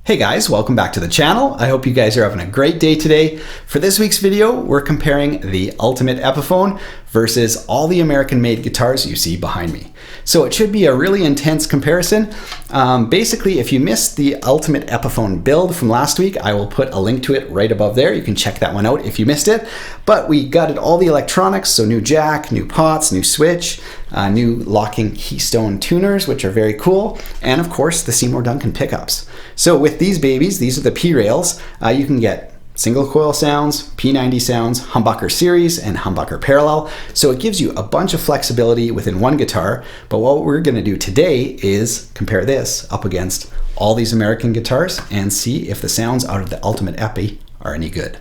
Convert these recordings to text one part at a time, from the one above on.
Hey guys, welcome back to the channel. I hope you guys are having a great day today. For this week's video, we're comparing the Ulimate Epiphone versus all the American-made guitars you see behind me. So it should be a really intense comparison. Basically, if you missed the Ulimate Epiphone build from last week, I will put a link to it right above there. You can check that one out if you missed it. But we gutted all the electronics, so new jack, new pots, new switch, new locking keystone tuners, which are very cool, and of course the Seymour Duncan pickups. So with these babies, these are the P rails. You can get single coil sounds, P90 sounds, humbucker series, and humbucker parallel. So it gives you a bunch of flexibility within one guitar. But what we're going to do today is compare this up against all these American guitars and see if the sounds out of the Ulimate Epi are any good.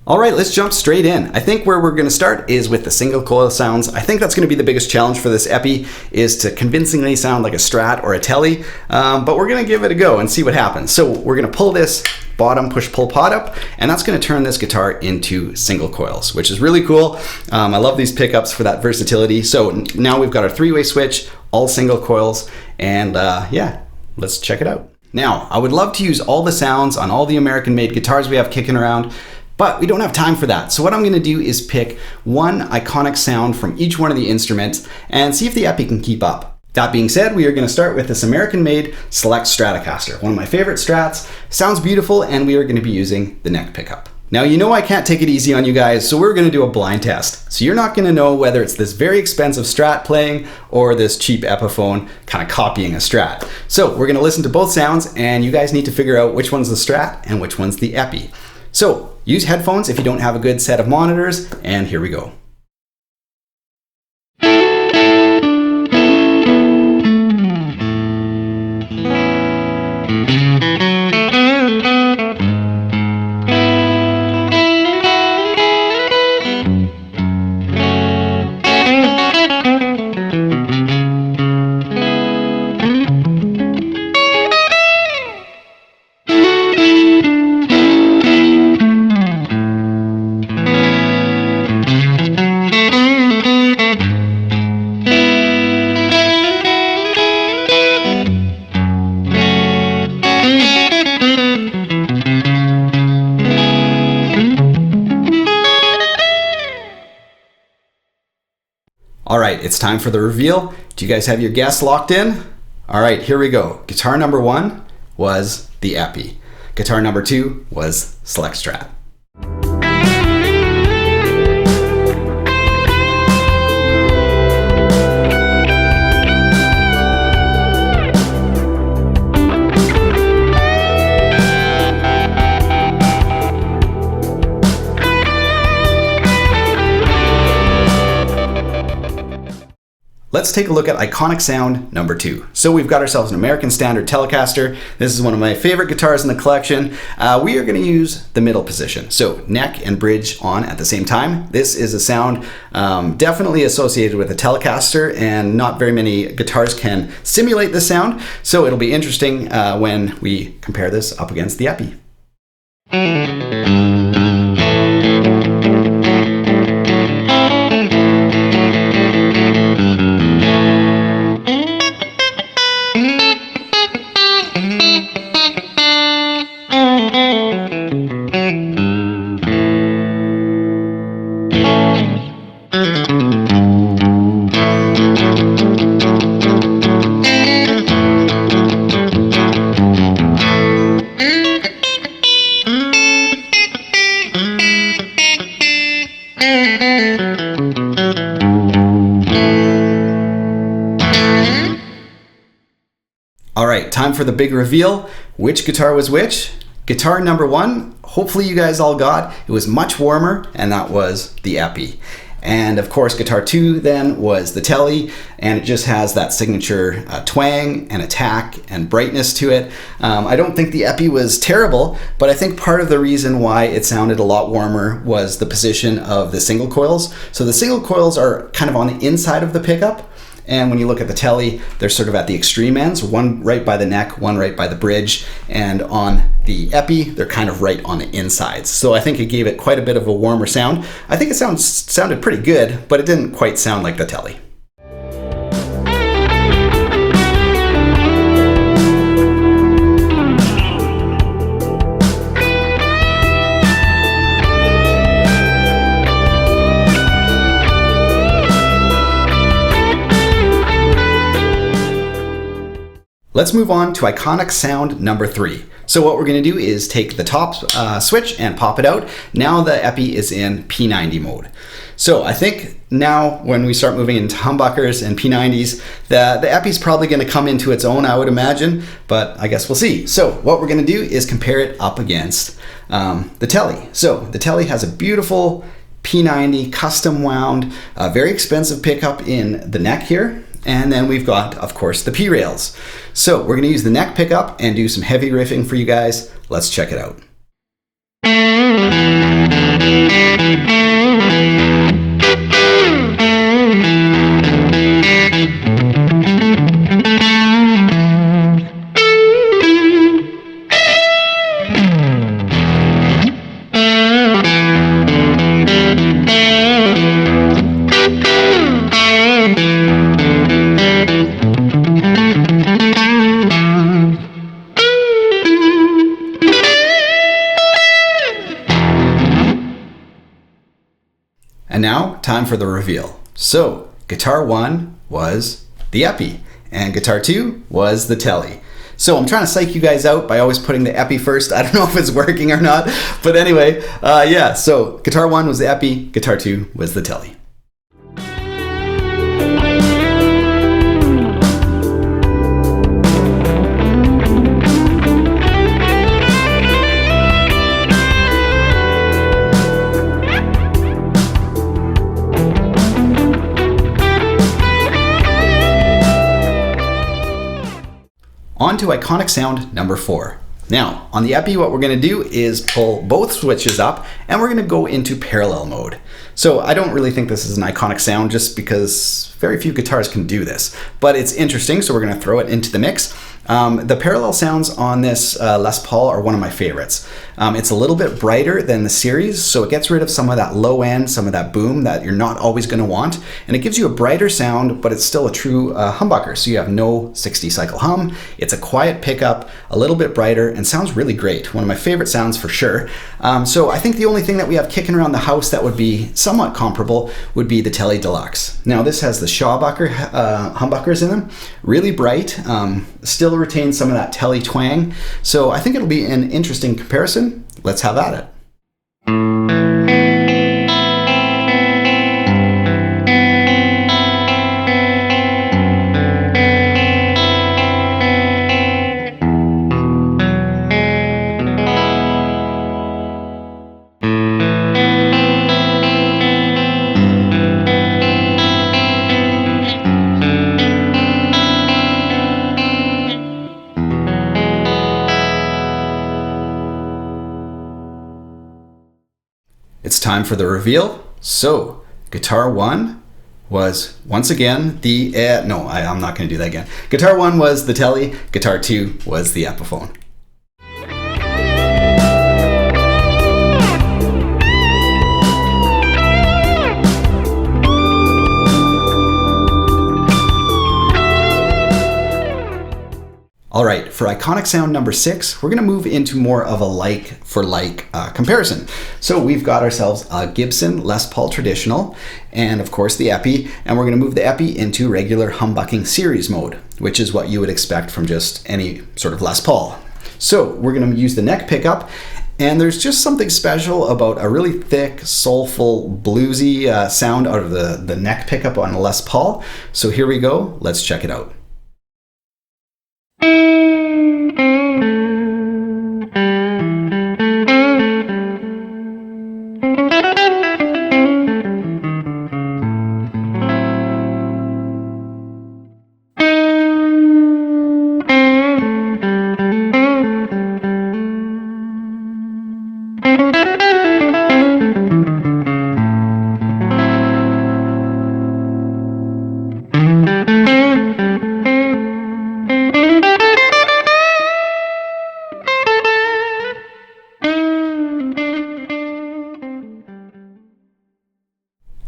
All right, let's jump straight in. I think where we're going to start is with the single coil sounds. I think that's going to be the biggest challenge for this Epi, is to convincingly sound like a Strat or a Tele, but we're going to give it a go and see what happens. So we're going to pull this bottom push-pull pot up, and that's going to turn this guitar into single coils, which is really cool. I love these pickups for that versatility. So now we've got our three-way switch, all single coils, and yeah, let's check it out. Now, I would love to use all the sounds on all the American-made guitars we have kicking around, but we don't have time for that. So what I'm going to do is pick one iconic sound from each one of the instruments and see if the Epi can keep up. That being said, we are going to start with this American-made Select Stratocaster, one of my favorite Strats. Sounds beautiful, and we are going to be using the neck pickup. Now, you know I can't take it easy on you guys, so we're going to do a blind test. So you're not going to know whether it's this very expensive Strat playing or this cheap Epiphone kind of copying a Strat. So we're going to listen to both sounds, and you guys need to figure out which one's the Strat and which one's the Epi. So use headphones if you don't have a good set of monitors, and here we go. All right, it's time for the reveal. Do you guys have your guess locked in? All right, here we go. Guitar number one was the Epi. Guitar number two was Select Strat. Let's take a look at iconic sound number two. So we've got ourselves an American standard Telecaster. This is one of my favorite guitars in the collection. We are going to use the middle position, so neck and bridge on at the same time. This is a sound definitely associated with a Telecaster, and not very many guitars can simulate this sound. So it'll be interesting when we compare this up against the Epi. All right, time for the big reveal. Which guitar was which? Guitar number one, hopefully you guys all got. It was much warmer, and that was the Epi. And of course, guitar two then was the Tele, and it just has that signature twang and attack and brightness to it. I don't think the Epi was terrible, but I think part of the reason why it sounded a lot warmer was the position of the single coils. So the single coils are kind of on the inside of the pickup, And when you look at the Tele, they're sort of at the extreme ends, one right by the neck, one right by the bridge. And on the Epi, they're kind of right on the insides. So I think it gave it quite a bit of a warmer sound. I think it sounded pretty good, but it didn't quite sound like the Tele. Let's move on to iconic sound number 3. So what we're going to do is take the top switch and pop it out. Now the Epi is in P90 mode. So I think now when we start moving into humbuckers and P90s, the Epi's probably going to come into its own, I would imagine, but I guess we'll see. So what we're going to do is compare it up against the Tele. So the Tele has a beautiful P90 custom wound, very expensive pickup in the neck here. And then we've got, of course, the P-rails. So we're going to use the neck pickup and do some heavy riffing for you guys. Let's check it out. And now, time for the reveal. So, guitar 1 was the Epi, and guitar 2 was the Tele. So I'm trying to psych you guys out by always putting the Epi first. I don't know if it's working or not, but anyway, yeah, so guitar 1 was the Epi, guitar 2 was the Tele. On to iconic sound number 4. Now, on the Epi, what we're going to do is pull both switches up and we're going to go into parallel mode. So I don't really think this is an iconic sound just because very few guitars can do this, but it's interesting, so we're going to throw it into the mix. The parallel sounds on this Les Paul are one of my favorites. It's a little bit brighter than the series, so it gets rid of some of that low end, some of that boom that you're not always going to want, and it gives you a brighter sound, but it's still a true humbucker, so you have no 60 cycle hum. It's a quiet pickup, a little bit brighter, and sounds really great. One of my favorite sounds for sure. So I think the only thing that we have kicking around the house that would be somewhat comparable would be the Tele Deluxe. Now this has the Shawbucker humbuckers in them, really bright, still retains some of that Tele twang. So I think it'll be an interesting comparison. Let's have at it. It's time for the reveal. So, guitar 1 was once again the, no, I'm not going to do that again. Guitar 1 was the Tele, guitar 2 was the Epiphone. All right, for iconic sound number 6, we're going to move into more of a like for like comparison. So we've got ourselves a Gibson Les Paul Traditional and of course the Epi, and we're going to move the Epi into regular humbucking series mode, which is what you would expect from just any sort of Les Paul. So we're going to use the neck pickup, and there's just something special about a really thick, soulful, bluesy sound out of the neck pickup on a Les Paul. So here we go, let's check it out.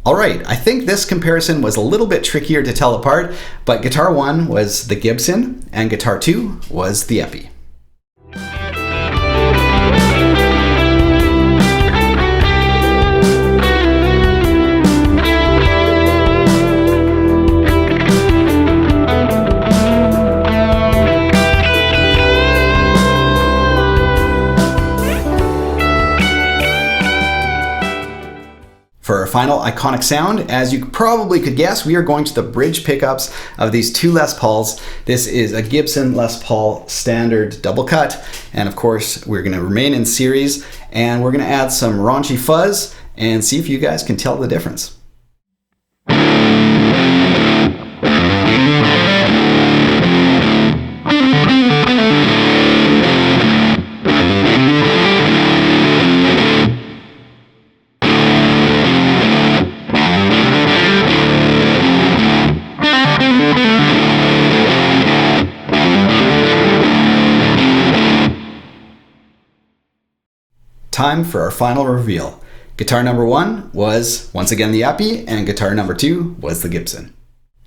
All right, I think this comparison was a little bit trickier to tell apart, but guitar 1 was the Gibson and guitar 2 was the Epi. For our final iconic sound, as you probably could guess, we are going to the bridge pickups of these two Les Pauls. This is a Gibson Les Paul standard double cut, and of course we're going to remain in series, and we're going to add some raunchy fuzz and see if you guys can tell the difference. Time for our final reveal. Guitar number 1 was once again the Epi, and guitar number 2 was the Gibson.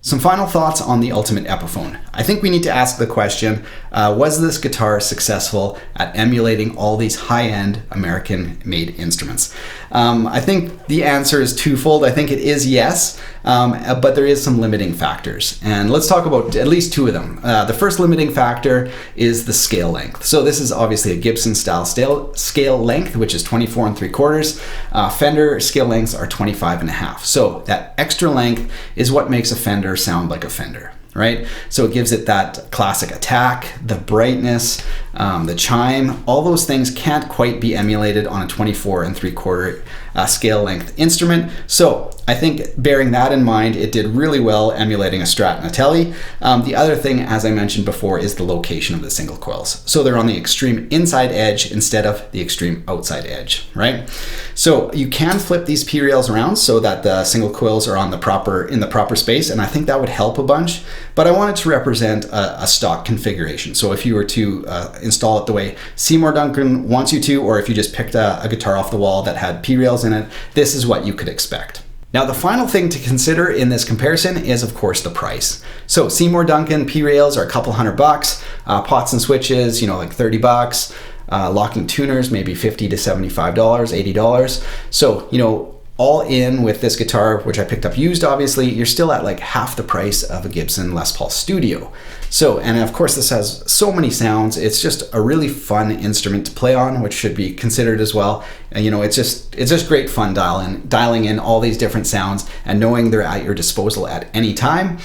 Some final thoughts on the Ultimate Epiphone. I think we need to ask the question, was this guitar successful at emulating all these high-end American-made instruments? I think the answer is twofold. I think it is yes, but there is some limiting factors. And let's talk about at least two of them. The first limiting factor is the scale length. So this is obviously a Gibson style scale length, which is 24 3/4. Fender scale lengths are 25.5. So that extra length is what makes a Fender sound like a Fender, right? So it gives it that classic attack, the brightness, the chime. All those things can't quite be emulated on a 24 3/4 scale length instrument. So I think bearing that in mind, it did really well emulating a Strat and a Tele. The other thing, as I mentioned before, is the location of the single coils. So they're on the extreme inside edge instead of the extreme outside edge, right? So you can flip these P rails around so that the single coils are on in the proper space, and I think that would help a bunch. But I wanted to represent a stock configuration. So if you were to install it the way Seymour Duncan wants you to, or if you just picked a guitar off the wall that had P rails in it, this is what you could expect. Now, the final thing to consider in this comparison is, of course, the price. So Seymour Duncan P rails are a couple $100, pots and switches, like $30, locking tuners maybe $50 to $75, $80. So, all in with this guitar, which I picked up used, obviously, you're still at like half the price of a Gibson Les Paul Studio. So, and of course this has so many sounds. It's just a really fun instrument to play on, which should be considered as well. And it's just great fun dialing in all these different sounds and knowing they're at your disposal at any time.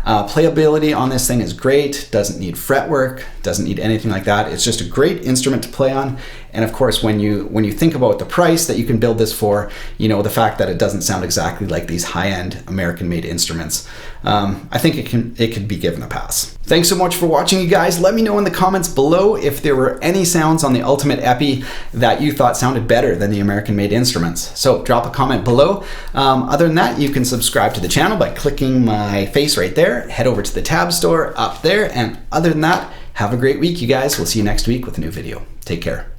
Playability on this thing is great, doesn't need fretwork, doesn't need anything like that. It's just a great instrument to play on. And of course, when you think about the price that you can build this for, the fact that it doesn't sound exactly like these high-end American-made instruments, I think it could be given a pass. Thanks so much for watching, you guys. Let me know in the comments below if there were any sounds on the Ultimate Epi that you thought sounded better than the American-made instruments. So drop a comment below. Other than that, you can subscribe to the channel by clicking my face right there. Head over to the tab store up there. And other than that, have a great week, you guys. We'll see you next week with a new video. Take care.